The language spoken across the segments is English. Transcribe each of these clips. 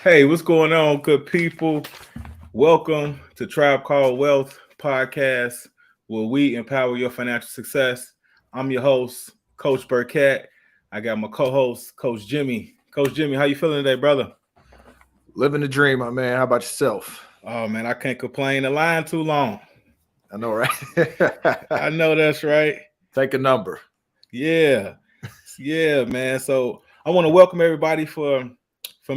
Hey, what's going on, good people? Welcome to Tribe Called Wealth podcast, where we empower your financial success. I'm your host, Coach Burkett. I got my co-host, Coach Jimmy. Coach Jimmy, how you feeling today, brother? Living the dream, my man. How about yourself? Oh man, I can't complain. The line too long. I know, right? I know that's right. Take a number. Yeah, yeah, man. So I want to welcome everybody from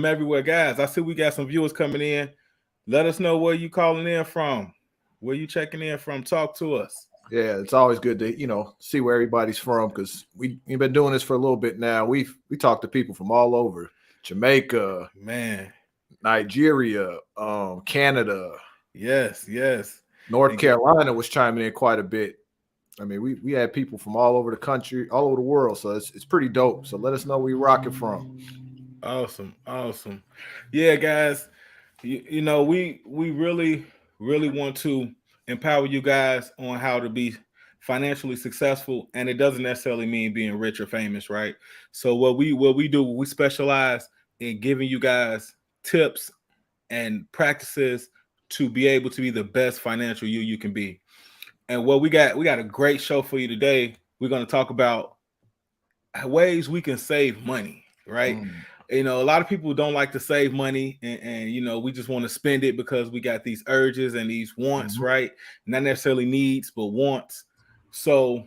everywhere, guys. I see we got some viewers coming in. Let us know where you calling in from, where you checking in from. Talk to us. Yeah, it's always good to see where everybody's from because we've been doing this for a little bit now. We talk to people from all over, Jamaica, Man, Nigeria, Canada, yes. North And get, Carolina was chiming in quite a bit. I mean, we had people from all over the country, all over the world. So it's pretty dope. So let us know where you rocking from. awesome. Yeah, guys. We really want to empower you guys on how to be financially successful, and it doesn't necessarily mean being rich or famous, right? So what we do, we specialize in giving you guys tips and practices to be able to be the best financial you can be. And what we got a great show for you today. We're going to talk about ways we can save money, right? Mm. A lot of people don't like to save money, and we just want to spend it because we got these urges and these wants, Mhm. right? Not necessarily needs, but wants. So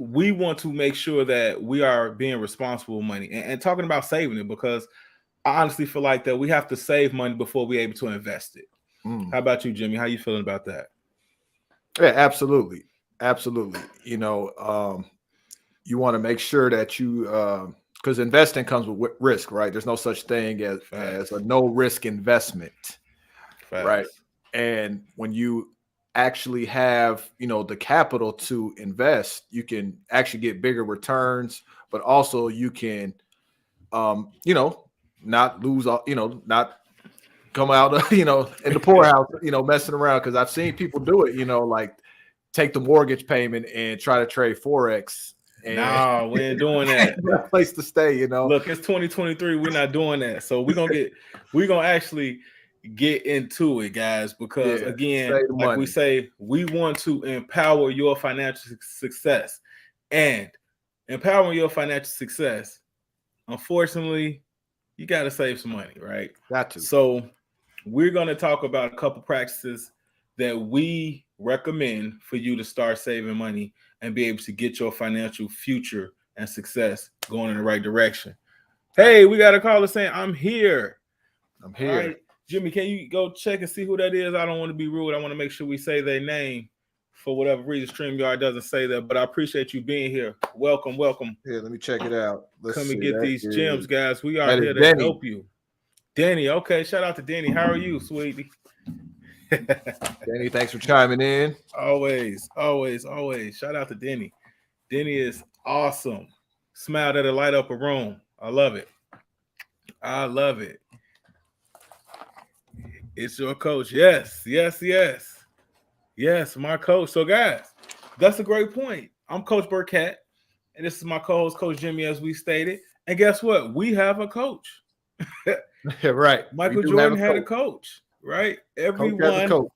we want to make sure that we are being responsible with money and talking about saving it, because I honestly feel like that we have to save money before we're able to invest it. Mm. How about you, Jimmy? How you feeling about that? Yeah, absolutely, absolutely. You want to make sure that you because investing comes with risk, right? There's no such thing as Facts. a no risk investment, right? Facts. And when you actually have the capital to invest, you can actually get bigger returns, but also you can um you know not lose all, not come out in the poorhouse, messing around, because I've seen people do it, like take the mortgage payment and try to trade forex, and Nah, we ain't doing that. that place to stay. Look, it's 2023. We're not doing that. So we're gonna actually get into it, guys, because Yeah, again, save the like we money. say, we want to empower your financial success. And empowering your financial success, unfortunately, you got to save some money, right? Got to. So we're going to talk about a couple practices that we recommend for you to start saving money and be able to get your financial future and success going in the right direction. Hey, we got a caller saying, I'm here. I'm All right. here. Jimmy, can you go check and see who that is? I don't want to be rude. I want to make sure we say their name. For whatever reason, StreamYard doesn't say that, but I appreciate you being here. Welcome. Here, let me check it out. Let's Come and see. get That these gems, is guys. We are that is here to Denny. help you. Denny, okay. Shout out to Denny. How are you, sweetie? Denny, thanks for chiming in. always. Shout out to Denny. Denny is awesome. Smile that'll light up a room. I love it. I love it. It's your coach. Yes, my coach. So, guys, that's a great point. I'm Coach Burkett, and this is my co-host, Coach Jimmy, as we stated. And guess what? We have a coach. Yeah, right. We Michael do have Jordan a had a coach. coach, right? Coach has a Everyone, coach.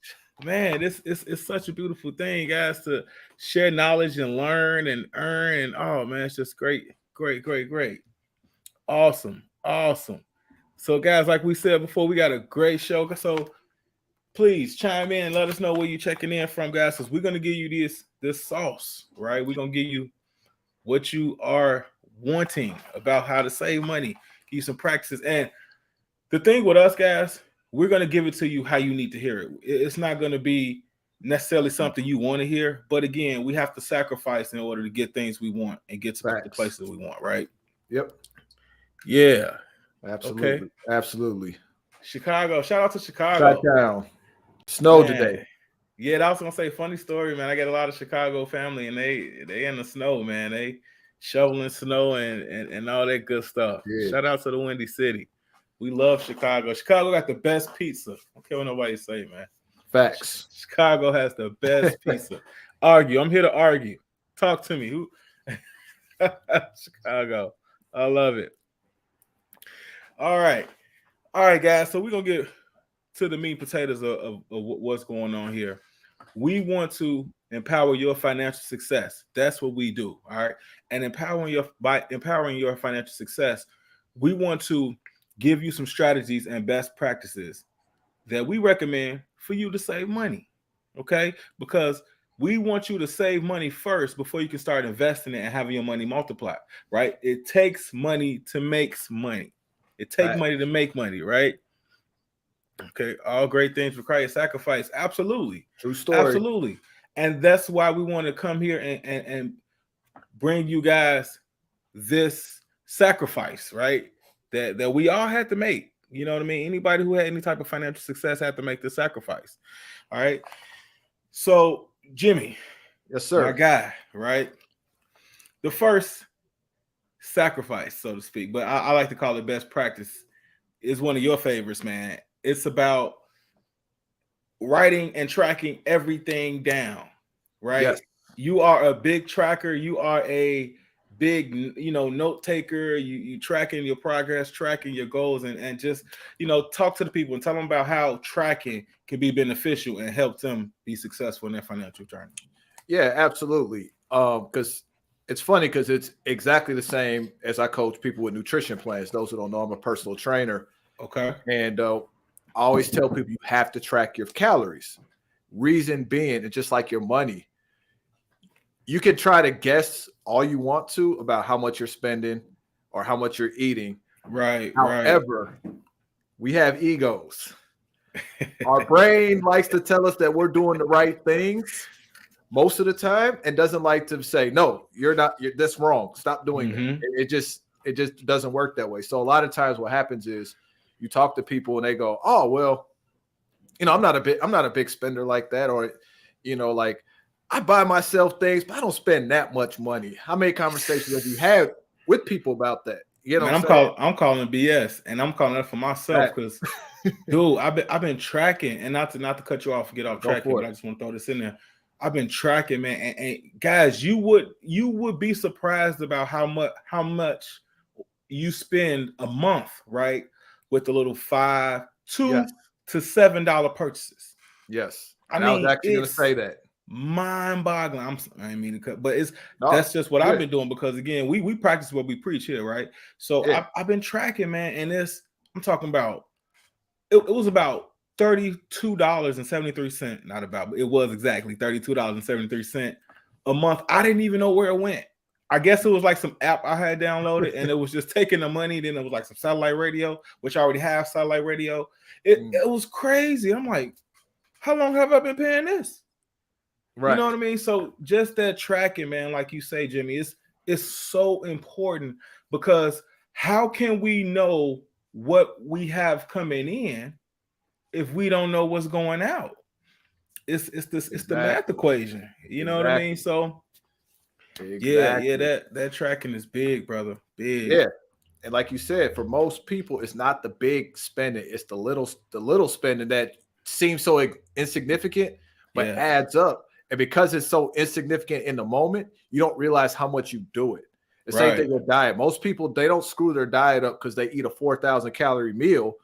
man, this is it's such a beautiful thing, guys, to share knowledge and learn and earn. And oh man, it's just great. Awesome. So, guys, like we said before, we got a great show. So please chime in and let us know where you're checking in from, guys, because we're gonna give you this sauce, right? We're gonna give you what you are wanting about how to save money, give you some practices. And the thing with us, guys, we're gonna give it to you how you need to hear it. It's not gonna be necessarily something you want to hear, but again, we have to sacrifice in order to get things we want and get to the Facts. places we want, right? Yep. Yeah. Okay. Absolutely. Absolutely. Chicago. Shout out to Shut Chicago. down. Snow today. Man. Yeah, that was gonna say funny story, man. I got a lot of Chicago family, and they in the snow, man. They shoveling snow and all that good stuff. Yeah. Shout out to the Windy City. We love Chicago. Chicago got the best pizza. I don't care what nobody say, man. Facts. Chicago has the best pizza. Argue. I'm here to argue. Talk to me. Who? Chicago. I love it. All right. All right, guys. So we're gonna get to the meat and potatoes of what's going on here. We want to empower your financial success. That's what we do. All right. And by empowering your financial success, we want to give you some strategies and best practices that we recommend for you to save money. Okay? Because we want you to save money first before you can start investing it and having your money multiply. Right? It takes money to make money. It takes Fact. money to make money, right? Okay, all great things require sacrifice. Absolutely, True story. absolutely, and that's why we want to come here and bring you guys this sacrifice, right? That we all had to make. You know what I mean? Anybody who had any type of financial success had to make this sacrifice. All right. So Jimmy, Yes, my sir. guy, right? The first sacrifice, so to speak, but I like to call it best practice, is one of your favorites, man. It's about writing and tracking everything down, right? Yes. You are a big tracker. You are a big, note taker. You tracking your progress, tracking your goals, and just talk to the people and tell them about how tracking can be beneficial and help them be successful in their financial journey. Yeah, absolutely. Because it's funny because it's exactly the same as I coach people with nutrition plans. Those who don't know, I'm a personal trainer, Okay. and I always tell people you have to track your calories. Reason being, it's just like your money. You can try to guess all you want to about how much you're spending or how much you're eating. Right. Right. However, we have egos. Our brain likes to tell us that we're doing the right things most of the time and doesn't like to say, no, you're not, that's wrong. Stop doing that. Mm-hmm. It just doesn't work that way. So a lot of times what happens is you talk to people and they go, oh, well, I'm not a big spender like that. Or, like I buy myself things, but I don't spend that much money. How many conversations have you had with people about that? You know Man, what I'm saying? I'm calling BS, and I'm calling it for myself Right. because, dude, I've been tracking, and not to cut you off, get off Go track here, for but it. I just want to throw this in there. I've been tracking, man, and guys, you would be surprised about how much you spend a month, right, with the little five, Yes. $2 to $7 purchases. Yes. I And I was mean, actually going to say it's that. mind-boggling. I didn't mean to cut, but No, that's just what I've good. been doing because again, we practice what we preach here, right? So Yeah. I've been tracking, man, and I'm talking about it was about $32.73. Not about, but it was exactly $32.73 a month. I didn't even know where it went. I guess it was like some app I had downloaded, and it was just taking the money. Then it was like some satellite radio, which I already have satellite radio. It Mm, it was crazy. I'm like, how long have I been paying this? You know right. what I mean? So just that tracking, man, like you say, Jimmy, it's so important because how can we know what we have coming in if we don't know what's going out? It's the math Exactly. equation. You know what I mean? Exactly. So yeah, Exactly. that tracking is big, brother. Big. Yeah. And like you said, for most people, it's not the big spending, it's the little spending that seems so insignificant, but Yes. adds up. And because it's so insignificant in the moment, you don't realize how much you do it. The same Right. thing with diet. Most people, they don't screw their diet up because they eat a 4,000 calorie meal.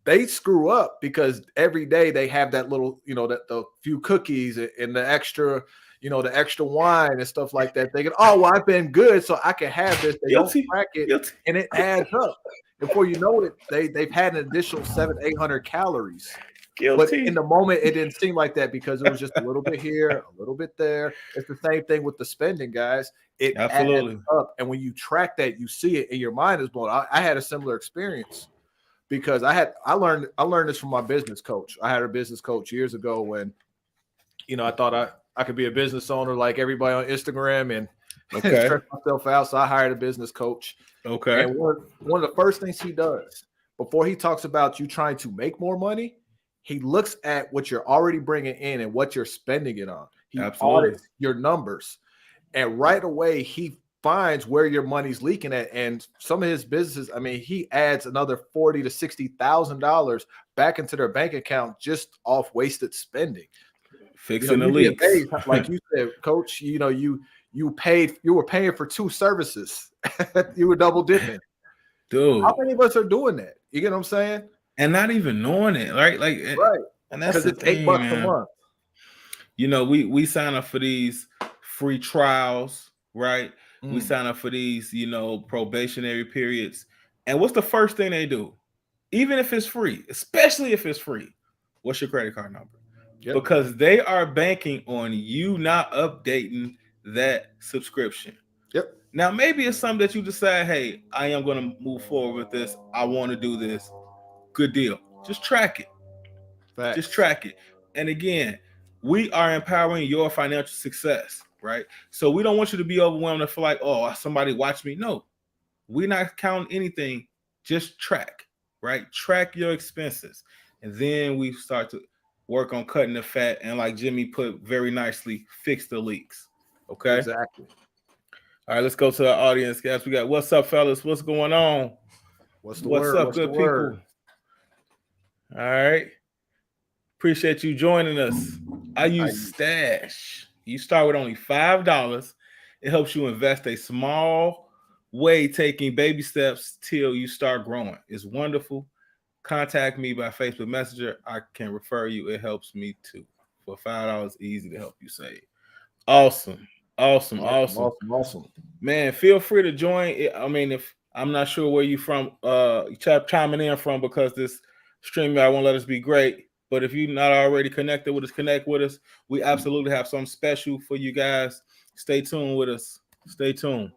They screw up because every day they have that little, that the few cookies and the extra wine and stuff like that. Thinking, oh, well, I've been good, so I can have this. They don't Guilty. track it, Guilty. and it adds up. Before you know it, they've had an additional 700-800 calories. But in Guilty. the moment, it didn't seem like that because it was just a little bit here, a little bit there. It's the same thing with the spending, guys. It adds Absolutely. up, and when you track that, you see it, and your mind is blown. I had a similar experience because I learned this from my business coach. I had a business coach years ago when I thought I could be a business owner like everybody on Instagram and Okay. stress myself out. So I hired a business coach. Okay. And one of the first things he does before he talks about you trying to make more money, he looks at what you're already bringing in and what you're spending it on. He Absolutely. audits your numbers, and right away he finds where your money's leaking at. And some of his businesses, I mean, he adds another $40,000 to $60,000 back into their bank account just off wasted spending. Fixing the You'd be leaks. amazed, like you said, Coach. You were paying for two services. You were double dipping. dude. How many of us are doing that? You get what I'm saying? And not even knowing it, right? Like, Right. and that's Because the it's eight thing, bucks a man. month. You know, we sign up for these free trials, right? We Mm. sign up for these, probationary periods. And what's the first thing they do? Even if it's free, especially if it's free, what's your credit card number? Yep. Because they are banking on you not updating that subscription. Yep. Now, maybe it's something that you decide, hey, I am going to move forward with this. I want to do this. Good deal. Just track it. Just Facts. track it. And again, we are empowering your financial success, right? So we don't want you to be overwhelmed and feel like, oh, somebody watch me. No, we're not counting anything. Just track, right? Track your expenses. And then we start to work on cutting the fat. And like Jimmy put very nicely, fix the leaks. Okay. Exactly. All right, let's go to our audience, guys. We got what's up, fellas? What's going on? What's the What's word? up, What's the good people? word? All right. Appreciate you joining us. I use Stash. You start with only $5. It helps you invest a small way, taking baby steps till you start growing. It's wonderful. Contact me by Facebook Messenger. I can refer you. It helps me too. For $5, easy to help you save. Awesome. Awesome. Awesome. Awesome. Awesome. Awesome. Man, feel free to join. I mean, if I'm not sure where you from, chiming in from, because this stream I won't let us be great. But if you're not already connected with us, connect with us. We absolutely have something special for you guys. Stay tuned with us. Stay tuned.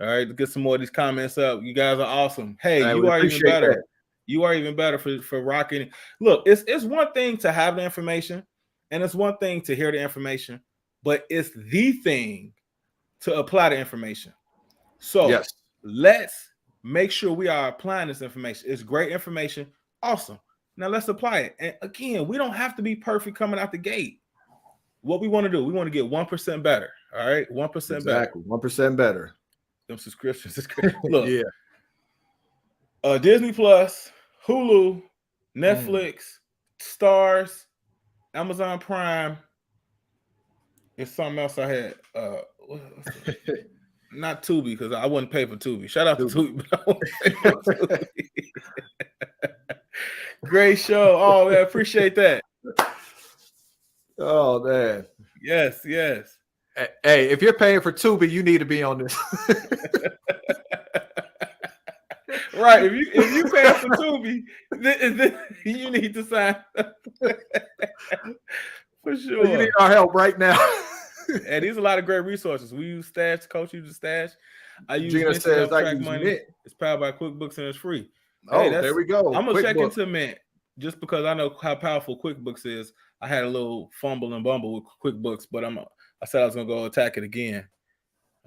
All right, get some more of these comments up. You guys are awesome. Hey, We you are even appreciate better. that. You are even better for rocking. Look, it's one thing to have the information, and it's one thing to hear the information, but it's the thing to apply the information. So Yes. let's make sure we are applying this information. It's great information. Awesome. Now let's apply it. And again, we don't have to be perfect coming out the gate. What we want to do, we want to get 1% better. All right. 1% better. Exactly. 1% better. Them subscriptions. Look, Yeah. Disney Plus, Hulu, Netflix, Stars, Amazon Prime. It's something else I had. Not Tubi, because I wouldn't pay for Tubi. Shout out to Tubi, but I wouldn't pay for Tubi. Great show. Oh, man, appreciate that. Oh, man. Yes, yes. Hey, if you're paying for Tubi, you need to be on this. Right. If you pay for Tubi, then you need to sign up. For sure. You need our help right now. And these are a lot of great resources. We use Stash. Coach uses Stash. I use Gina Mint to says help I track use money. Mint. It's powered by QuickBooks and it's free. Oh, there we go. I'm gonna check into Mint just because I know how powerful QuickBooks is. I had a little fumble and bumble with QuickBooks, but I said I was gonna go attack it again.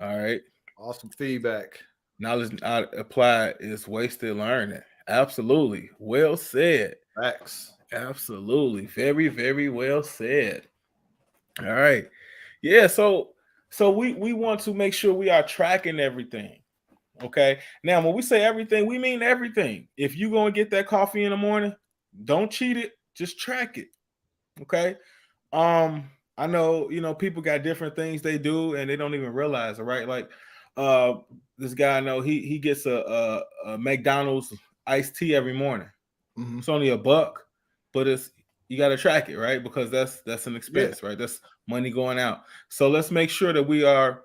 All right. Awesome feedback. Knowledge not applied is wasted learning. Absolutely. Well said. Facts. Absolutely. Very, very well said. All right. Yeah, so we want to make sure we are tracking everything. Okay. Now, when we say everything, we mean everything. If you're going to get that coffee in the morning, don't cheat it. Just track it. Okay. I know, people got different things they do and they don't even realize it, right? Like this guy I know, he gets a McDonald's iced tea every morning. Mm-hmm. It's only $1, but you got to track it, right? Because that's an expense, right? That's money going out. So let's make sure that we are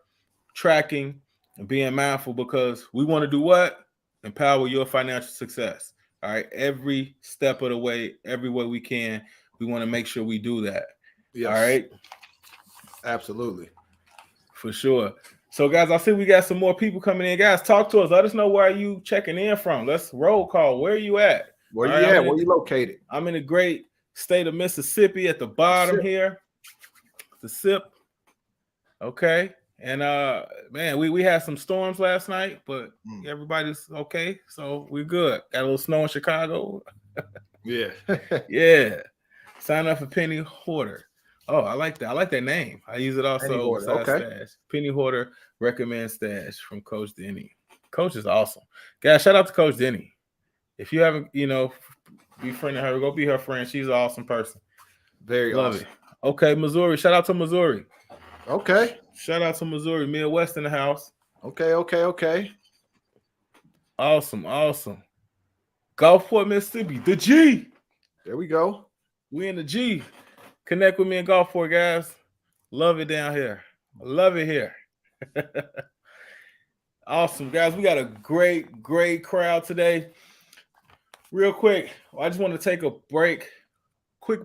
tracking and being mindful, because we want to do what? Empower your financial success. All right. Every step of the way, every way we can, we want to make sure we do that. Yes. All right. Absolutely. For sure. So, guys, I see we got some more people coming in. Guys, talk to us. Let us know where you checking in from. Let's roll call. Where are you at? Where you at? Where you located? I'm in the great state of Mississippi at the bottom here. The SIP. Okay. And man, we had some storms last night, but everybody's okay. So we're good. Got a little snow in Chicago. Yeah. Yeah. Sign up for Penny Hoarder. Oh, I like that. I like that name. I use it also besides Stash. Penny Hoarder recommends Stash from Coach Denny. Coach is awesome. Guys, shout out to Coach Denny. If you haven't, be friendly with her, go be her friend. She's an awesome person. Very Love awesome. It. Okay, Missouri. Shout out to Missouri. Okay. Shout out to Missouri. Midwest in the house. Okay. Awesome, awesome. Gulfport, Mississippi, the G. There we go. We in the G. Connect with me in Gulfport, guys. Love it down here. Love it here. Awesome, guys. We got a great crowd today. Real quick, I just want to take a quick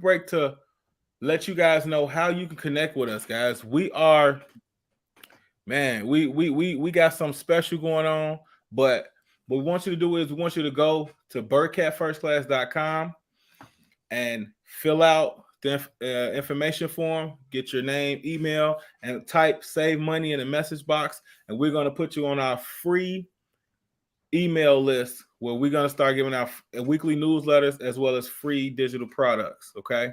break to let you guys know how you can connect with us, guys. We are, man, we got something special going on, but what we want you to do is we want you to go to birdcatfirstclass.com and fill out the information form, get your name, email, and type save money in the message box. And we're going to put you on our free email list where we're going to start giving out weekly newsletters as well as free digital products. Okay.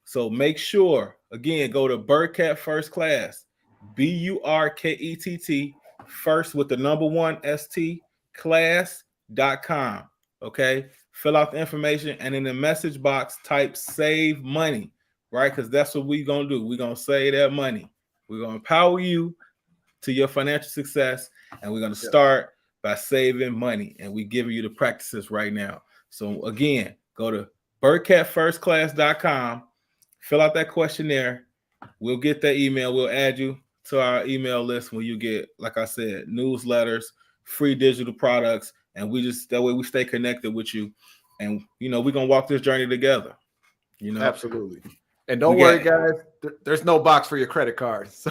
So make sure, again, go to Birdcat First Class, BURKETT, first with the number 1 ST, class.com. Okay. Fill out the information and in the message box, type save money, right? Because that's what we're going to do. We're going to save that money. We're going to empower you to your financial success, and we're going to start by saving money. And we give you the practices right now. So again, go to birdcatfirstclass.com, fill out that questionnaire. We'll get that email. We'll add you to our email list when you get, like I said, newsletters, free digital products, and we just that way we stay connected with you. And we're gonna walk this journey together. Absolutely. And don't worry, guys. There's no box for your credit card, so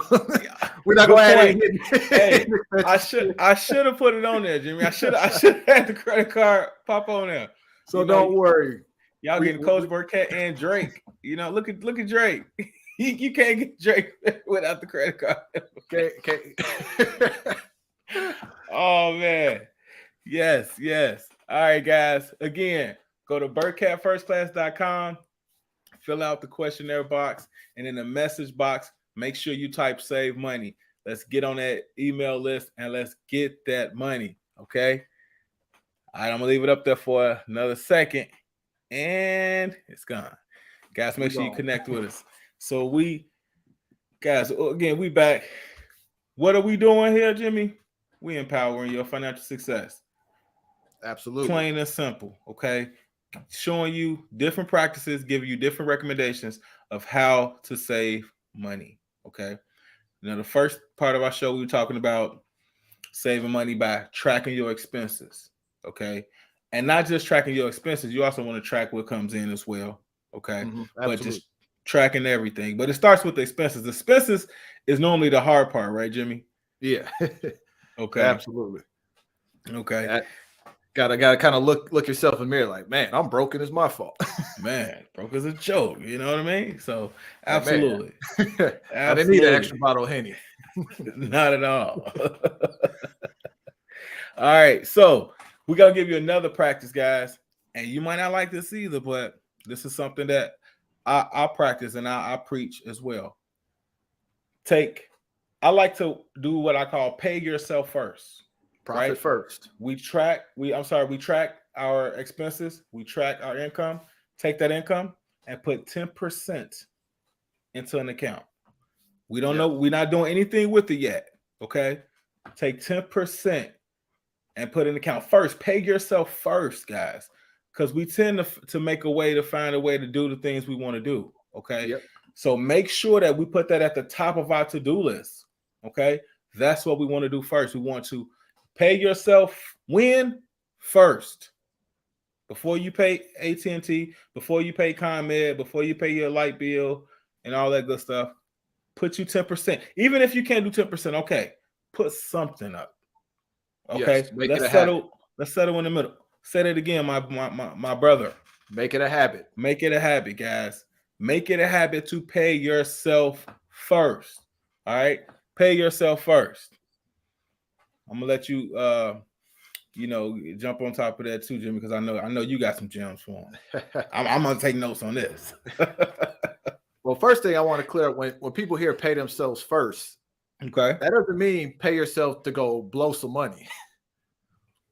we're not going to add Hey, I should have put it on there, Jimmy. I should have had the credit card pop on there. So don't worry. Y'all getting Coach Burkett and Drake. Look at Drake. You can't get Drake without the credit card. Okay. Oh man. Yes. All right, guys. Again, go to birdcatfirstclass.com, fill out the questionnaire box, and in the message box, make sure you type save money. Let's get on that email list and let's get that money. Okay. All right, I'm gonna leave it up there for another second. And it's gone. Guys, make sure you connect with us. So we back. What are we doing here, Jimmy? We empowering your financial success. Absolutely. Plain and simple, okay? Showing you different practices, giving you different recommendations of how to save money, okay? Now, the first part of our show, we were talking about saving money by tracking your expenses, okay? And not just tracking your expenses, you also want to track what comes in as well, okay? But just tracking everything. But it starts with the expenses. The expenses is normally the hard part, right, Jimmy? Yeah. Okay. Absolutely. Okay. Gotta kind of look yourself in the mirror like, man, I'm broken. It's my fault. Man, broke is a joke. You know what I mean? So absolutely. I didn't need an extra bottle of Henny. Not at all. All right. So we're going to give you another practice, guys. And you might not like this either, but this is something that I practice and I preach as well. I like to do what I call pay yourself first. Profit first. We track our expenses. We track our income. Take that income and put 10% into an account. We don't know. We're not doing anything with it yet. Okay. Take 10% and put in an account first. Pay yourself first, guys. Because we tend to make find a way to do the things we want to do. Okay. Yep. So make sure that we put that at the top of our to-do list. Okay. That's what we want to do first. We want to pay yourself first. Before you pay AT&T, before you pay ComEd, before you pay your light bill and all that good stuff, put you 10%. Even if you can't do 10%, okay, put something up. Okay, yes, let's settle in the middle. Say it again, my brother. Make it a habit. Make it a habit, guys. Make it a habit to pay yourself first. All right, pay yourself first. I'm gonna let you, jump on top of that too, Jimmy, because I know you got some gems for him. I'm gonna take notes on this. Well, first thing I want to clear up, when people hear pay themselves first, okay, that doesn't mean pay yourself to go blow some money.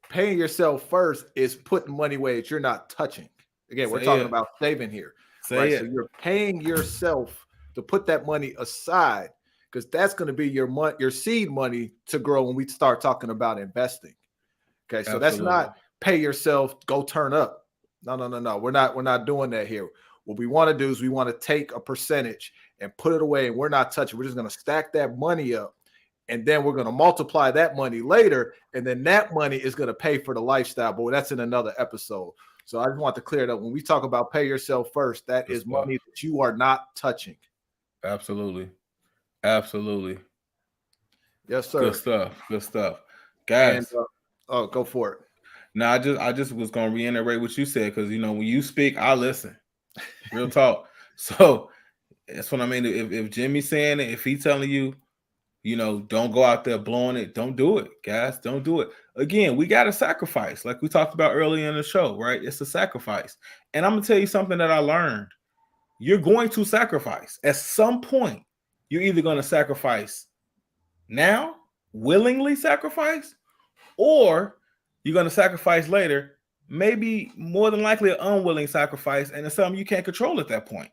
Paying yourself first is putting money away that you're not touching. Again, we're talking about saving here. So you're paying yourself to put that money aside, because that's going to be your seed money to grow when we start talking about investing. Okay, so that's Absolutely. not pay yourself, go turn up. No, no, no, no. We're not doing that here. What we want to do is we want to take a percentage and put it away, and we're not touching. We're just going to stack that money up, and then we're going to multiply that money later, and then that money is going to pay for the lifestyle. But that's in another episode. So I just want to clear it up. When we talk about pay yourself first, that Good is stuff. money that you are not touching. Absolutely. Absolutely. Yes, Good sir. stuff. Good stuff. And Guys. go for it. Now I just was gonna reiterate what you said, because when you speak, I listen. Real talk. So that's what I mean. If Jimmy's saying it, if he's telling you, don't go out there blowing it, don't do it, guys. Don't do it. Again, we got to sacrifice, like we talked about earlier in the show, right? It's a sacrifice. And I'm gonna tell you something that I learned. You're going to sacrifice at some point. You're either going to sacrifice now, willingly sacrifice, or you're going to sacrifice later, maybe more than likely an unwilling sacrifice, and it's something you can't control at that point.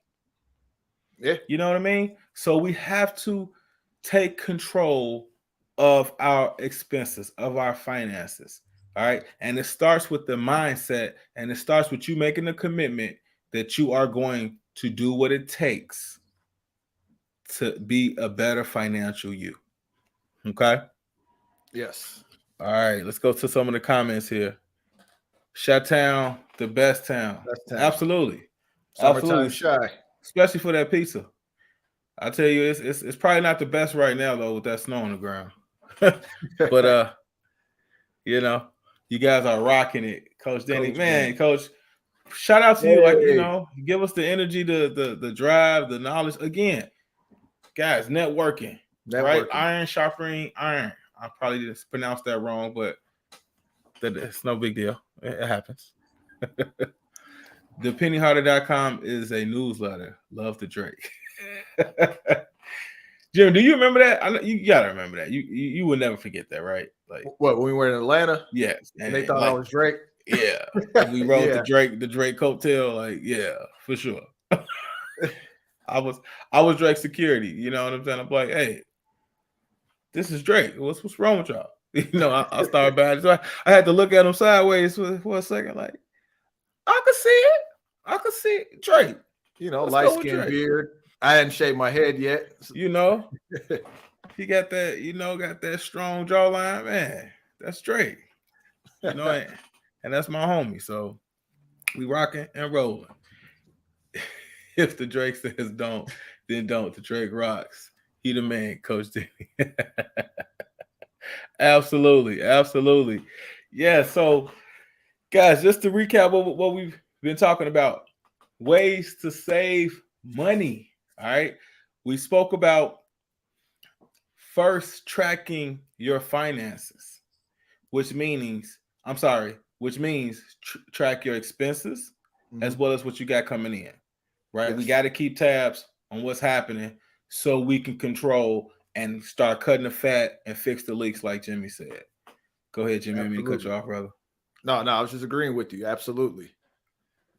Yeah. You know what I mean? So we have to take control of our expenses, of our finances. All right. And it starts with the mindset, and it starts with you making the commitment that you are going to do what it takes to be a better financial you. Okay. Yes. All right. Let's go to some of the comments here. Chi-Town, the best town. Best town. Absolutely. Summertime Absolutely. shy. Especially for that pizza. I tell you, it's probably not the best right now though with that snow on the ground. But you guys are rocking it, Coach Denny. Coach Man, Ben. Coach, shout out to you. Like, Hey. give us the energy, the drive, the knowledge. Again, guys, networking. Right? Iron sharpening iron. I probably didn't pronounce that wrong, but it's no big deal. It happens. ThePennyHarder.com is a newsletter. Love the Drake. Jim, do you remember that? I know, you gotta remember that. You would never forget that, right? Like, what, when we were in Atlanta? yes, and they thought I was Drake. Yeah, and we rode Yeah. the Drake coattail. Like, yeah, for sure. I was Drake security. You know what I'm saying? I'm like, hey, this is Drake. What's wrong with y'all? I started bad. So I had to look at him sideways for a second. Like, I could see it. I could see it. Drake. Light skin beard. I hadn't shaved my head yet. He got that, got that strong jawline, man. That's Drake. And that's my homie. So we rocking and rolling. If the Drake says don't, then don't. The Drake rocks. He the man, Coach D. Absolutely. Absolutely. Yeah. So, guys, just to recap what we've been talking about, ways to save money. All right. We spoke about first tracking your finances, which means track your expenses as well as what you got coming in. Right. Yes. We got to keep tabs on what's happening so we can control and start cutting the fat and fix the leaks, like Jimmy said. Go ahead, Jimmy. Let me cut you off, brother. No, I was just agreeing with you. Absolutely.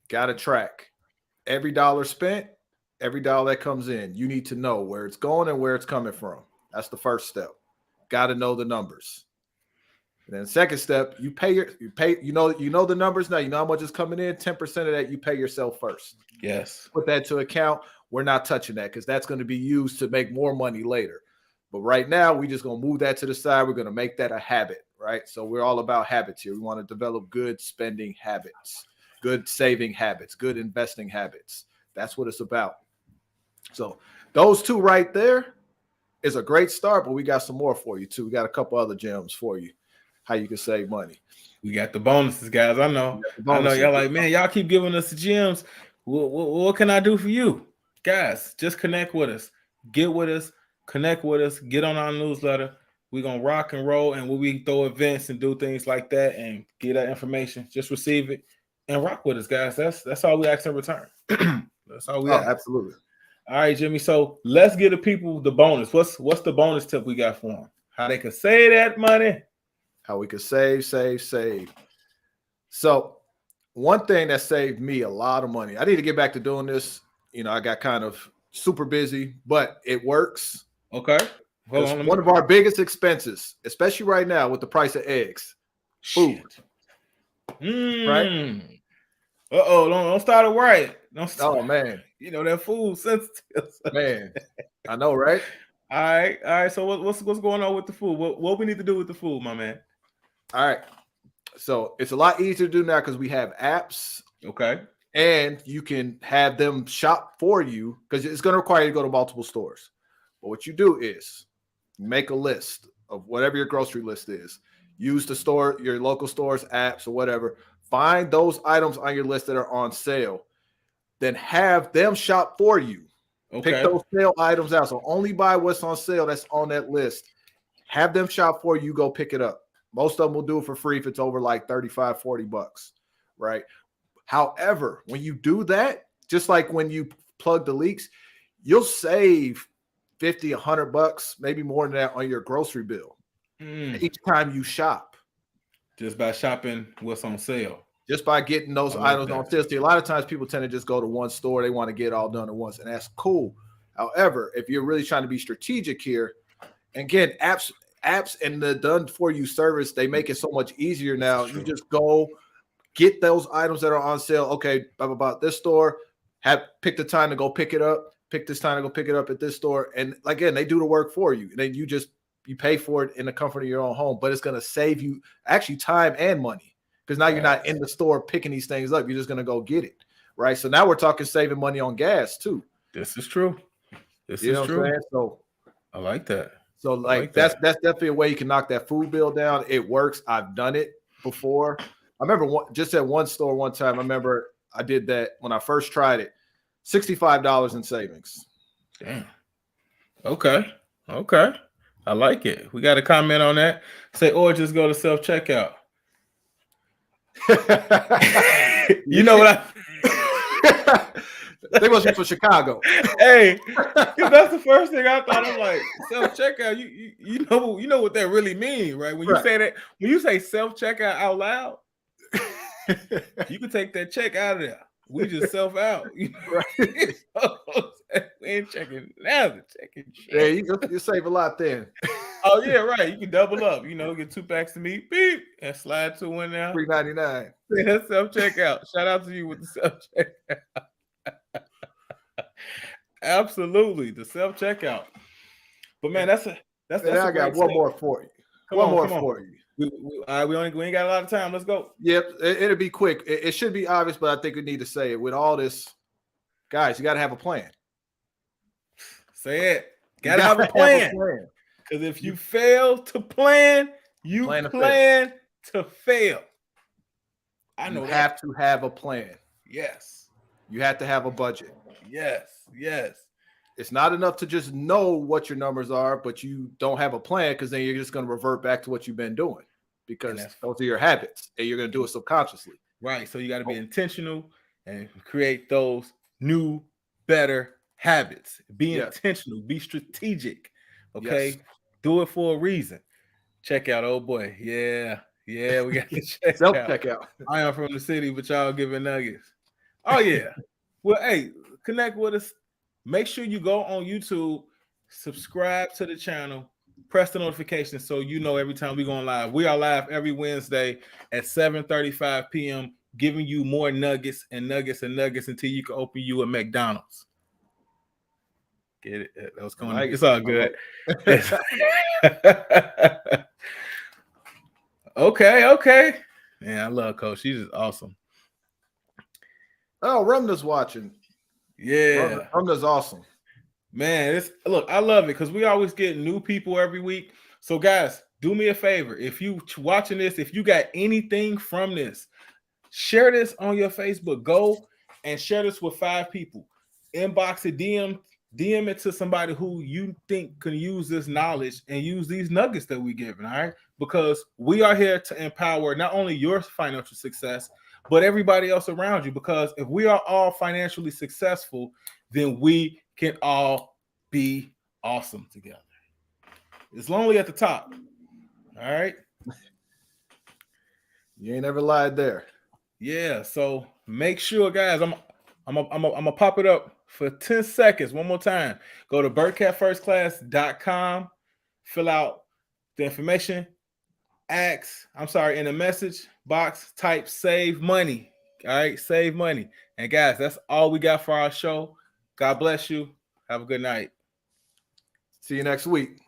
Got to track every dollar spent, every dollar that comes in. You need to know where it's going and where it's coming from. That's the first step. Got to know the numbers. And then the second step, you know the numbers now. You know how much is coming in. 10% of that you pay yourself first. Yes. Put that to account. We're not touching that because that's going to be used to make more money later. But right now, we're just going to move that to the side. We're going to make that a habit, right? So we're all about habits here. We want to develop good spending habits, good saving habits, good investing habits. That's what it's about. So those two right there is a great start, but we got some more for you too. We got a couple other gems for you, how you can save money. We got the bonuses, guys. I know y'all like, man, y'all keep giving us the gems. What can I do for you? Guys, just connect with us. Get with us. Connect with us. Get on our newsletter. We're going to rock and roll, and when we throw events and do things like that and get that information, just receive it and rock with us, guys. That's all we ask in return. That's all we ask. Absolutely. All right, Jimmy. So let's give the people the bonus. What's the bonus tip we got for them? How they can save that money. How we can save. So one thing that saved me a lot of money, I need to get back to doing this. I got kind of super busy, but it works. Okay. One of our biggest expenses, especially right now with the price of eggs. food, Shit. right? Don't start it right. Don't start. Oh man, You know that food sensitive. man, I know, right? All right. So what's going on with the food? What we need to do with the food, my man? All right. So it's a lot easier to do now because we have apps Okay. and you can have them shop for you because it's going to require you to go to multiple stores. But what you do is make a list of whatever your grocery list is. Use the store, your local stores, apps, or whatever. Find those items on your list that are on sale. Then have them shop for you. Pick Okay. those sale items out. So only buy what's on sale that's on that list. Have them shop for you. Go pick it up. Most of them will do it for free if it's over like 35, 40 bucks, right? However, when you do that, just like when you plug the leaks, you'll save 50, 100 bucks, maybe more than that on your grocery bill each time you shop. Just by shopping what's on sale. Just by getting those I like items on that. sale. See, a lot of times people tend to just go to one store. They want to get it all done at once, and that's cool. However, if you're really trying to be strategic here, and again, apps and the done for you service, they make it so much easier now. You just go get those items that are on sale. Okay, blah, blah, blah. This store, pick the time to go pick it up. Pick this time to go pick it up at this store. And again, they do the work for you. And then you pay for it in the comfort of your own home, but it's going to save you actually time and money because now you're not in the store picking these things up. You're just going to go get it, right? So now we're talking saving money on gas too. This is true. This You know is what true. I'm saying? So I like that. So like that's definitely a way you can knock that food bill down. It works. I've done it before. I remember just at one store one time. I remember I did that when I first tried it. $65 in savings. Damn. Okay. I like it. We got a comment on that. Say, or just go to self-checkout. You know what They must be from Chicago. Hey, that's the first thing I thought. I'm like, self-checkout, you know what that really means, right? When you say that, when you say self-checkout out loud, you can take that check out of there. We just self out. You know? We ain't checking now. Checking shit. Yeah, you save a lot then. Oh yeah, right. You can double up. You know, get 2 packs of meat, beep, and slide 2 in there. $3.99. That's self checkout. Shout out to you with the self checkout. Absolutely, the self checkout. But man, that's I got one more for you. One more for you. We ain't got a lot of time. Let's go. Yep, it'll be quick. It should be obvious, but I think we need to say it. With all this, guys, you got to have a plan. Say it. Gotta have a plan. Because if you fail to plan, you plan to fail. I know you have to have a plan. Yes. You have to have a budget. Yes. It's not enough to just know what your numbers are, but you don't have a plan because then you're just going to revert back to what you've been doing because those are your habits and you're going to do it subconsciously. Right. So you got to be intentional and create those new, better habits. Be intentional. Be strategic. Okay. Yes. Do it for a reason. Check out, oh boy. Yeah. We got to check out. I am from the city, but y'all giving nuggets. Oh, yeah. Well, hey, connect with us. Make sure you go on YouTube, subscribe to the channel, press the notification so you know every time we go live. We are live every Wednesday at 7:35 p.m., giving you more nuggets until you can open you a McDonald's. Get it? That was going. It's all good. Okay. Man, I love Coach. She's just awesome. Oh, Rumna's watching. Yeah, Rumna's awesome. Man, look, I love it because we always get new people every week. So, guys, do me a favor. If you watching this, if you got anything from this, share this on your Facebook. Go and share this with 5 people. Inbox it, DM it to somebody who you think can use this knowledge and use these nuggets that we're giving, all right? Because we are here to empower not only your financial success, but everybody else around you. Because if we are all financially successful, then we can all be awesome together. It's lonely at the top. All right. You ain't ever lied there. Yeah. So make sure, guys, I'm gonna pop it up for 10 seconds. One more time. Go to birdcatfirstclass.com, fill out the information, in the message box, type save money. All right, save money. And guys, that's all we got for our show. God bless you. Have a good night. See you next week.